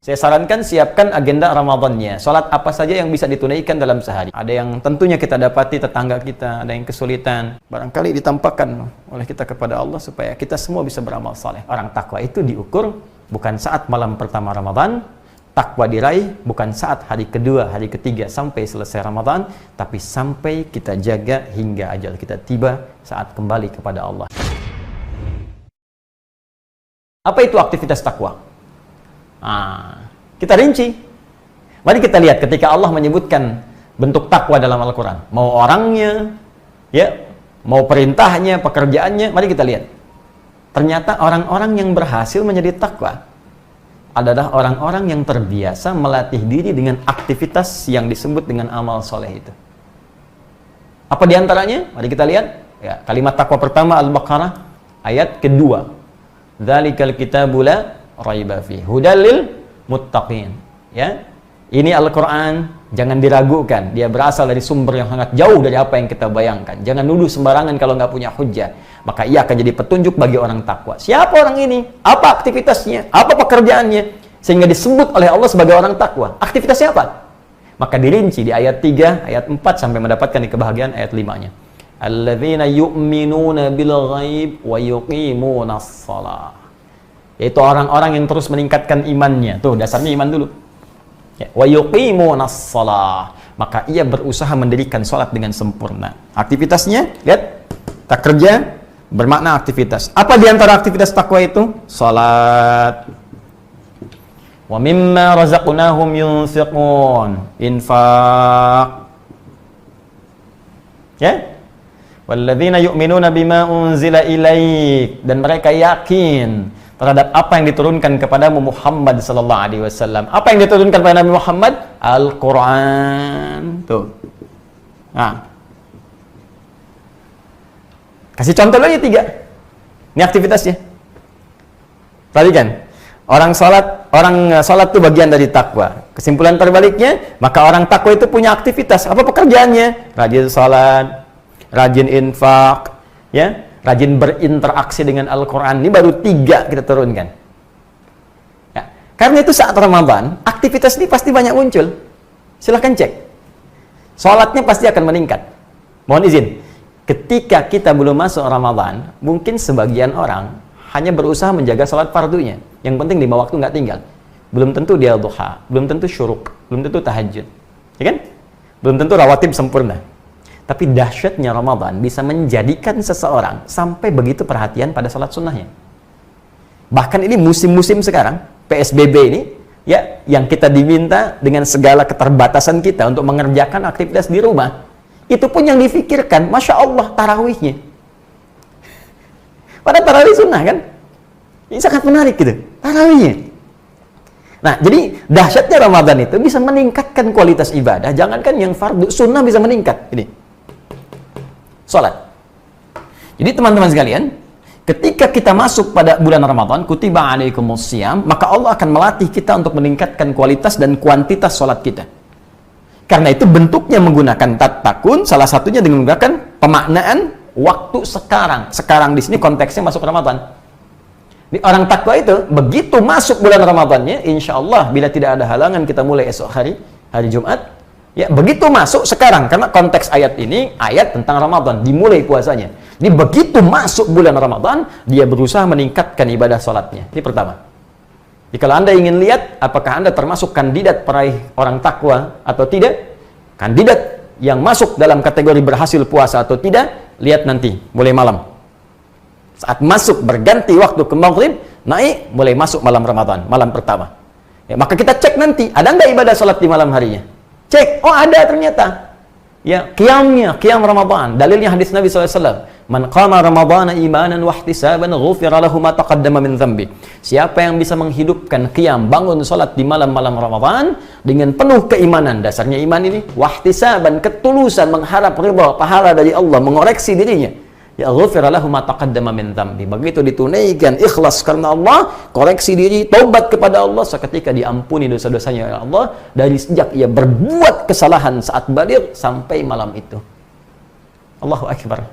Saya sarankan siapkan agenda Ramadannya. Salat apa saja yang bisa ditunaikan dalam sehari. Ada yang tentunya kita dapati tetangga kita, ada yang kesulitan. Barangkali ditampakkan oleh kita kepada Allah supaya kita semua bisa beramal saleh. Orang takwa itu diukur bukan saat malam pertama Ramadan. Takwa diraih bukan saat hari kedua, hari ketiga sampai selesai Ramadan, tapi sampai kita jaga hingga ajal kita tiba saat kembali kepada Allah. Apa itu aktivitas takwa? Kita rinci. Mari kita lihat ketika Allah menyebutkan bentuk takwa dalam Al-Quran. Mau orangnya, ya, mau perintahnya, pekerjaannya, mari kita lihat. Ternyata orang-orang yang berhasil menjadi takwa adalah orang-orang yang terbiasa melatih diri dengan aktivitas yang disebut dengan amal soleh itu. Apa diantaranya? Mari kita lihat. Ya, kalimat takwa pertama Al-Baqarah ayat kedua. Dzalikal kitabu la raiba fihi hudal lil muttaqin. Ya. Ini Al-Qur'an, jangan diragukan. Dia berasal dari sumber yang sangat jauh dari apa yang kita bayangkan. Jangan nuduh sembarangan kalau nggak punya hujjah. Maka ia akan jadi petunjuk bagi orang takwa. Siapa orang ini? Apa aktivitasnya? Apa pekerjaannya? Sehingga disebut oleh Allah sebagai orang takwa. Aktivitasnya apa? Maka dirinci di ayat 3, ayat 4 sampai mendapatkan di kebahagiaan ayat 5-nya. Alladzina yu'minuna bil ghaib wa yuqimunas shalah. Yaitu orang-orang yang terus meningkatkan imannya. Tuh, dasarnya iman dulu. Ya, wa yuqimunas shalah. Maka ia berusaha mendirikan salat dengan sempurna. Aktivitasnya, lihat, tak kerja bermakna aktivitas. Apa di antara aktivitas takwa itu? Salat. Wa mimma razaqnahum yunfiqun. Infaq. Ya? Walladzina yu'minuna bima unzila ilaik. Dan mereka yakin terhadap apa yang diturunkan kepadamu Muhammad sallallahu alaihi wasallam. Apa yang diturunkan kepada Nabi Muhammad? Al-Qur'an. Tuh. Nah. Kasih contoh lagi 3. Ini aktivitasnya. Tadi kan orang salat itu bagian dari takwa. Kesimpulan terbaliknya, maka orang takwa itu punya aktivitas. Apa pekerjaannya? Rajin salat, rajin infak, ya. Rajin berinteraksi dengan Al-Quran. Ini baru 3 kita turunkan. Ya. Karena itu saat Ramadan, aktivitas ini pasti banyak muncul. Silahkan cek. Sholatnya pasti akan meningkat. Mohon izin. Ketika kita belum masuk Ramadan, mungkin sebagian orang hanya berusaha menjaga sholat fardunya. Yang penting 5 waktu nggak tinggal. Belum tentu dia duha, belum tentu syuruk, belum tentu tahajud. Ya kan? Belum tentu rawatib sempurna. Tapi dahsyatnya Ramadan bisa menjadikan seseorang sampai begitu perhatian pada salat sunnahnya. Bahkan ini musim-musim sekarang, PSBB ini, ya, yang kita diminta dengan segala keterbatasan kita untuk mengerjakan aktivitas di rumah, itu pun yang difikirkan, Masya Allah, tarawihnya. Pada tarawih sunnah kan? Ini sangat menarik gitu, tarawihnya. Nah, jadi dahsyatnya Ramadan itu bisa meningkatkan kualitas ibadah, jangankan yang fardu, sunnah bisa meningkat. Ini. Salat. Jadi teman-teman sekalian, ketika kita masuk pada bulan Ramadan, kutiba alaikumusiyam, maka Allah akan melatih kita untuk meningkatkan kualitas dan kuantitas salat kita. Karena itu bentuknya menggunakan tatkun, salah satunya dengan menggunakan pemaknaan waktu sekarang. Sekarang di sini konteksnya masuk Ramadan. Di orang takwa itu, begitu masuk bulan Ramadannya, insya Allah bila tidak ada halangan kita mulai esok hari Jumat. Ya, begitu masuk sekarang, karena konteks ayat ini ayat tentang Ramadan, dimulai puasanya. Jadi begitu masuk bulan Ramadan, dia berusaha meningkatkan ibadah sholatnya. Ini pertama. Jadi kalau Anda ingin lihat apakah Anda termasuk kandidat peraih orang takwa atau tidak, kandidat yang masuk dalam kategori berhasil puasa atau tidak, lihat nanti mulai malam. Saat masuk berganti waktu ke maghrib, naik mulai masuk malam Ramadan, malam pertama. Ya, maka kita cek nanti, ada nggak ibadah sholat di malam harinya? Cek, oh ada ternyata. Ya, qiyam Ramadan. Dalilnya hadis Nabi SAW. Man qama Ramadana imanan wa ihtisaban ghufira lahu ma taqaddama min dhanbi. Siapa yang bisa menghidupkan qiyam, bangun salat di malam-malam Ramadan dengan penuh keimanan, dasarnya iman ini, wa ihtisaban, ketulusan mengharap ridha pahala dari Allah, mengoreksi dirinya. Ya ghufira lahu ma taqaddama min dhanbi. Begitu ditunaikan ikhlas karena Allah, koreksi diri, taubat kepada Allah, seketika diampuni dosa-dosanya oleh Allah dari sejak ia berbuat kesalahan saat baligh sampai malam itu. Allahu akbar.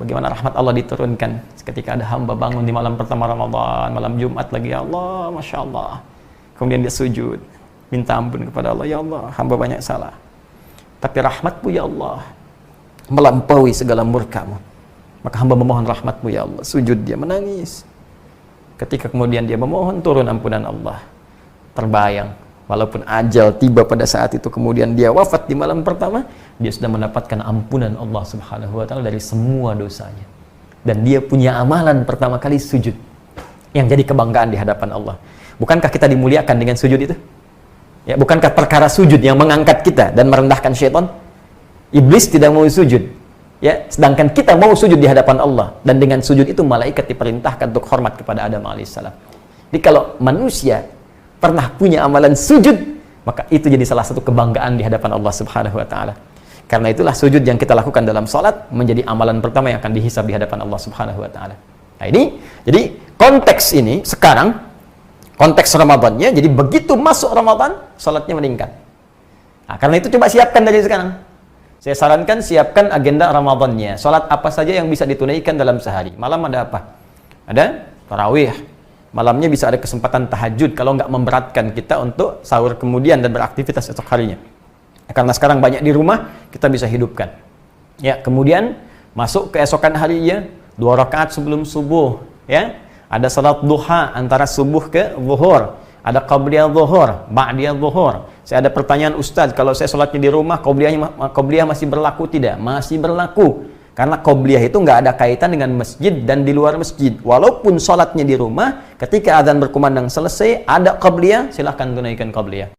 Bagaimana rahmat Allah diturunkan ketika ada hamba bangun di malam pertama Ramadan, malam Jumat lagi, ya Allah, Masya Allah. kemudian dia sujud, minta ampun kepada Allah. Ya Allah, hamba banyak salah, tapi rahmat-Mu ya Allah melampaui segala murka-Mu. Maka hamba memohon rahmat-Mu ya Allah. Sujud dia, menangis. Ketika kemudian dia memohon turun ampunan Allah, terbayang walaupun ajal tiba pada saat itu, kemudian dia wafat di malam pertama, dia sudah mendapatkan ampunan Allah Subhanahu wa taala dari semua dosanya. Dan dia punya amalan pertama kali sujud yang jadi kebanggaan di hadapan Allah. Bukankah kita dimuliakan dengan sujud itu? Ya, bukankah perkara sujud yang mengangkat kita dan merendahkan syaitan? Iblis tidak mau sujud, ya, sedangkan kita mau sujud di hadapan Allah. Dan dengan sujud itu malaikat diperintahkan untuk hormat kepada Adam alaihissalam. Jadi kalau manusia pernah punya amalan sujud, maka itu jadi salah satu kebanggaan di hadapan Allah Subhanahu wa taala. Karena itulah sujud yang kita lakukan dalam salat menjadi amalan pertama yang akan dihisab di hadapan Allah Subhanahu wa taala. Nah, ini jadi konteks ini sekarang konteks Ramadannya, jadi begitu masuk Ramadan salatnya meningkat. Nah, karena itu coba siapkan dari sekarang. Saya sarankan siapkan agenda Ramadannya. Salat apa saja yang bisa ditunaikan dalam sehari. Malam ada apa? Ada tarawih. Malamnya bisa ada kesempatan tahajud kalau nggak memberatkan kita untuk sahur kemudian dan beraktivitas esok harinya. Karena sekarang banyak di rumah, kita bisa hidupkan. Ya, kemudian masuk keesokan harinya 2 rakaat sebelum subuh, ya. Ada salat duha antara subuh ke zuhur, ada qabliyah zuhur, ba'diyah zuhur. Saya ada pertanyaan Ustaz, kalau saya salatnya di rumah, qabliyah masih berlaku tidak? Masih berlaku. Karena qabliyah itu nggak ada kaitan dengan masjid dan di luar masjid. Walaupun salatnya di rumah, ketika azan berkumandang selesai, ada qabliyah, silahkan tunaikan qabliyah.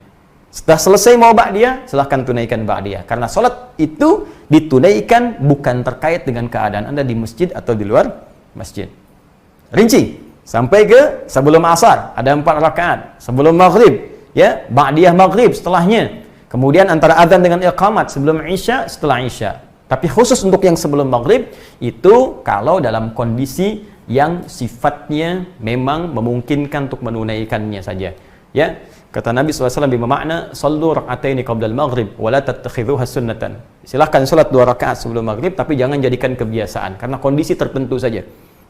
Setelah selesai mau ba'diyah, silahkan tunaikan ba'diyah. Karena salat itu ditunaikan bukan terkait dengan keadaan Anda di masjid atau di luar masjid. Rinci, sampai ke sebelum asar, ada 4 rakaat. Sebelum maghrib, ya, ba'diyah maghrib setelahnya. Kemudian antara azan dengan iqamat, sebelum isya, setelah isya. Tapi khusus untuk yang sebelum maghrib, itu kalau dalam kondisi yang sifatnya memang memungkinkan untuk menunaikannya saja. Ya, kata Nabi SAW bermakna, sallu rak'ataini qabla al-maghrib, wa la tattakhidhuha sunnatan. Silahkan salat 2 rakaat sebelum maghrib, tapi jangan jadikan kebiasaan, karena kondisi tertentu saja.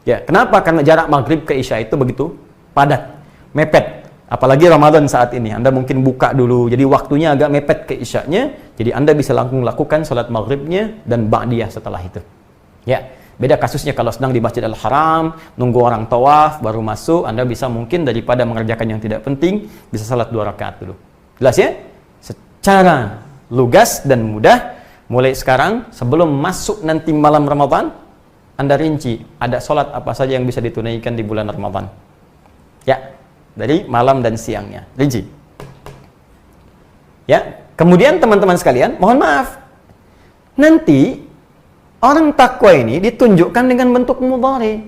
Ya, kenapa? Karena jarak maghrib ke isya itu begitu padat, mepet. Apalagi Ramadan saat ini, Anda mungkin buka dulu, jadi waktunya agak mepet ke isyanya, jadi Anda bisa langsung lakukan salat maghribnya dan ba'diyah setelah itu. Ya, beda kasusnya kalau sedang di Masjidil Haram, nunggu orang tawaf, baru masuk, Anda bisa mungkin daripada mengerjakan yang tidak penting, bisa salat 2 rakaat dulu. Jelas ya? Secara lugas dan mudah, mulai sekarang, sebelum masuk nanti malam Ramadan, Anda rinci, ada salat apa saja yang bisa ditunaikan di bulan Ramadan. Ya, dari malam dan siangnya, rinci. Ya, kemudian teman-teman sekalian, mohon maaf, nanti orang takwa ini ditunjukkan dengan bentuk mudhari.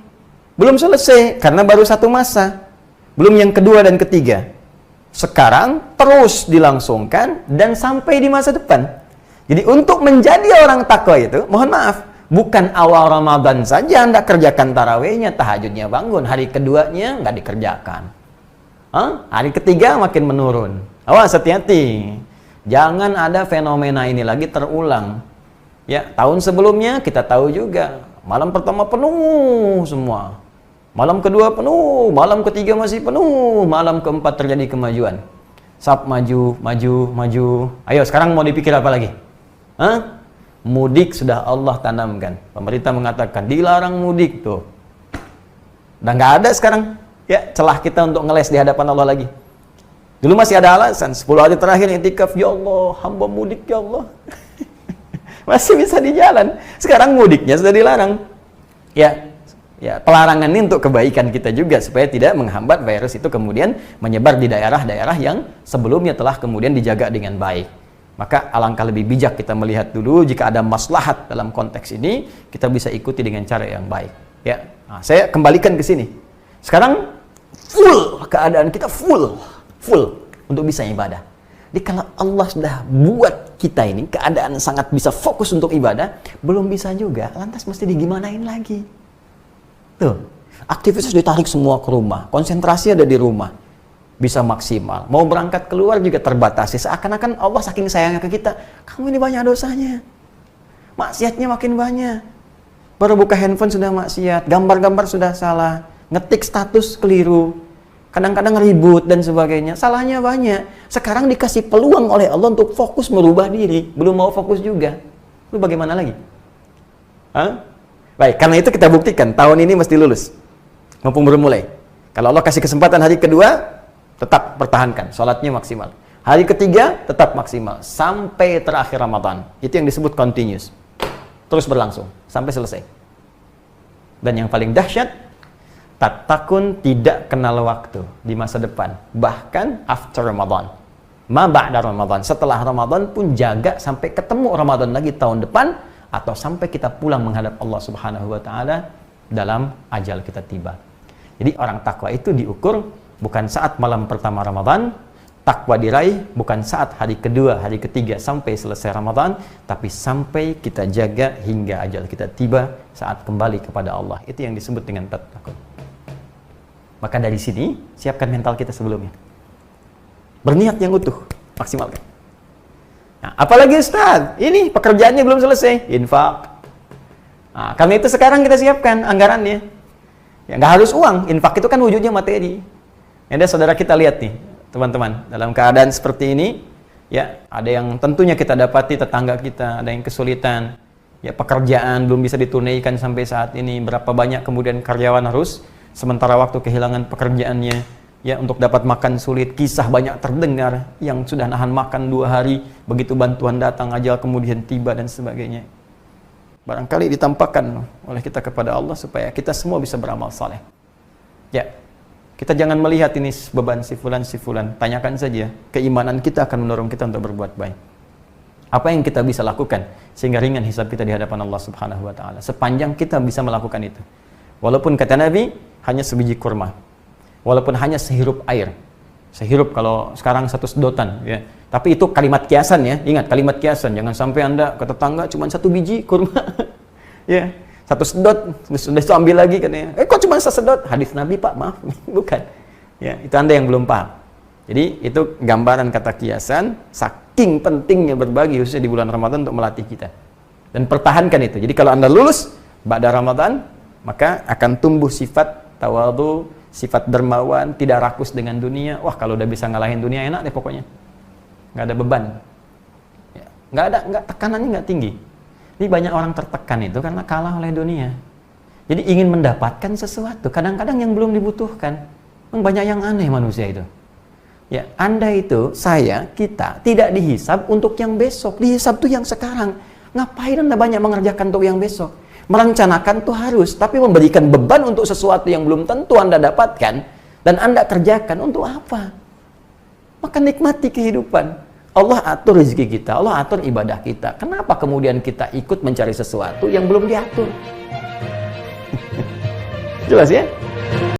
Belum selesai, karena baru 1 masa. Belum yang kedua dan ketiga. Sekarang terus dilangsungkan dan sampai di masa depan. Jadi untuk menjadi orang takwa itu, mohon maaf, bukan awal Ramadan saja Anda kerjakan tarawihnya, tahajudnya bangun, hari keduanya nggak dikerjakan. Hari ketiga makin menurun. Awas, hati-hati. Jangan ada fenomena ini lagi terulang. Ya, tahun sebelumnya kita tahu juga, malam pertama penuh semua. Malam kedua penuh, malam ketiga masih penuh, malam keempat terjadi kemajuan. Sab maju, maju, maju. Ayo, sekarang mau dipikir apa lagi? Mudik sudah Allah tanamkan. Pemerintah mengatakan dilarang mudik tuh. Udah nggak ada sekarang. Ya, celah kita untuk ngeles di hadapan Allah lagi. Dulu masih ada alasan, 10 hari terakhir i'tikaf, ya Allah, hamba mudik ya Allah. Masih bisa di jalan. Sekarang mudiknya sudah dilarang. Ya, pelarangan ini untuk kebaikan kita juga, supaya tidak menghambat virus itu kemudian menyebar di daerah-daerah yang sebelumnya telah kemudian dijaga dengan baik. Maka alangkah lebih bijak kita melihat dulu, jika ada maslahat dalam konteks ini, kita bisa ikuti dengan cara yang baik. Ya, nah, saya kembalikan ke sini. Sekarang full keadaan kita full untuk bisa ibadah. Jadi kalau Allah sudah buat kita ini keadaan sangat bisa fokus untuk ibadah, belum bisa juga, lantas mesti digimanain lagi. Tuh, aktivitas ditarik semua ke rumah, konsentrasi ada di rumah, bisa maksimal. Mau berangkat keluar juga terbatasi, seakan-akan Allah saking sayangnya ke kita, kamu ini banyak dosanya, maksiatnya makin banyak. Baru buka handphone sudah maksiat, gambar-gambar sudah salah, ngetik status keliru. Kadang-kadang ribut dan sebagainya. Salahnya banyak. Sekarang dikasih peluang oleh Allah untuk fokus merubah diri. Belum mau fokus juga. Lu bagaimana lagi? Hah? Baik, karena itu kita buktikan. Tahun ini mesti lulus. Mumpung baru mulai. Kalau Allah kasih kesempatan hari kedua, tetap pertahankan. Sholatnya maksimal. Hari ketiga, tetap maksimal. Sampai terakhir Ramadan. Itu yang disebut continuous. Terus berlangsung. Sampai selesai. Dan yang paling dahsyat, takun tidak kenal waktu di masa depan. Bahkan after Ramadan. Ma ba'da Ramadan. Setelah Ramadan pun jaga sampai ketemu Ramadan lagi tahun depan. Atau sampai kita pulang menghadap Allah Subhanahu wa Ta'ala dalam ajal kita tiba. Jadi orang takwa itu diukur bukan saat malam pertama Ramadan, takwa diraih bukan saat hari kedua, hari ketiga sampai selesai Ramadan, tapi sampai kita jaga hingga ajal kita tiba saat kembali kepada Allah. Itu yang disebut dengan takwa. Maka dari sini siapkan mental kita sebelumnya. Berniat yang utuh, maksimalkan. Nah, apalagi Ustaz, ini pekerjaannya belum selesai, infak. Nah, karena itu sekarang kita siapkan anggarannya. Ya, nggak harus uang, infak itu kan wujudnya materi. Ada saudara kita lihat nih, teman-teman, dalam keadaan seperti ini, ya ada yang tentunya kita dapati tetangga kita, ada yang kesulitan, ya pekerjaan belum bisa ditunaikan sampai saat ini, berapa banyak kemudian karyawan harus sementara waktu kehilangan pekerjaannya, ya untuk dapat makan sulit, kisah banyak terdengar yang sudah nahan makan 2 hari, begitu bantuan datang ajal kemudian tiba dan sebagainya. Barangkali ditampakkan oleh kita kepada Allah supaya kita semua bisa beramal saleh. Ya, kita jangan melihat ini beban si fulan, tanyakan saja, keimanan kita akan mendorong kita untuk berbuat baik. Apa yang kita bisa lakukan sehingga ringan hisab kita di hadapan Allah Subhanahu wa Ta'ala, sepanjang kita bisa melakukan itu. Walaupun kata Nabi, hanya sebiji kurma. Walaupun hanya sehirup air. Sehirup kalau sekarang 1 sedotan, ya. Tapi itu kalimat kiasan ya. Ingat kalimat kiasan, jangan sampai Anda ke tetangga cuma 1 biji kurma. Ya, 1 sedot, sudah itu ambil lagi katanya. Kok cuma 1 sedot? Hadis Nabi, Pak, maaf. Bukan. Ya, itu Anda yang belum paham. Jadi itu gambaran kata kiasan, saking pentingnya berbagi khususnya di bulan Ramadan untuk melatih kita. Dan pertahankan itu. Jadi kalau Anda lulus ba'da Ramadan, maka akan tumbuh sifat tawadhu, sifat dermawan, tidak rakus dengan dunia. Wah, kalau udah bisa ngalahin dunia enak deh pokoknya. Nggak ada beban. Ya, tekanannya nggak tinggi. Ini banyak orang tertekan itu karena kalah oleh dunia. Jadi ingin mendapatkan sesuatu, kadang-kadang yang belum dibutuhkan. Banyak yang aneh manusia itu. Ya, Anda itu, saya, kita tidak dihisab untuk yang besok, dihisab tuh yang sekarang. Ngapain Anda banyak mengerjakan untuk yang besok? Merencanakan tuh harus, tapi memberikan beban untuk sesuatu yang belum tentu Anda dapatkan dan Anda kerjakan untuk apa? Maka nikmati kehidupan. Allah atur rezeki kita, Allah atur ibadah kita. Kenapa kemudian kita ikut mencari sesuatu yang belum diatur? Jelas ya?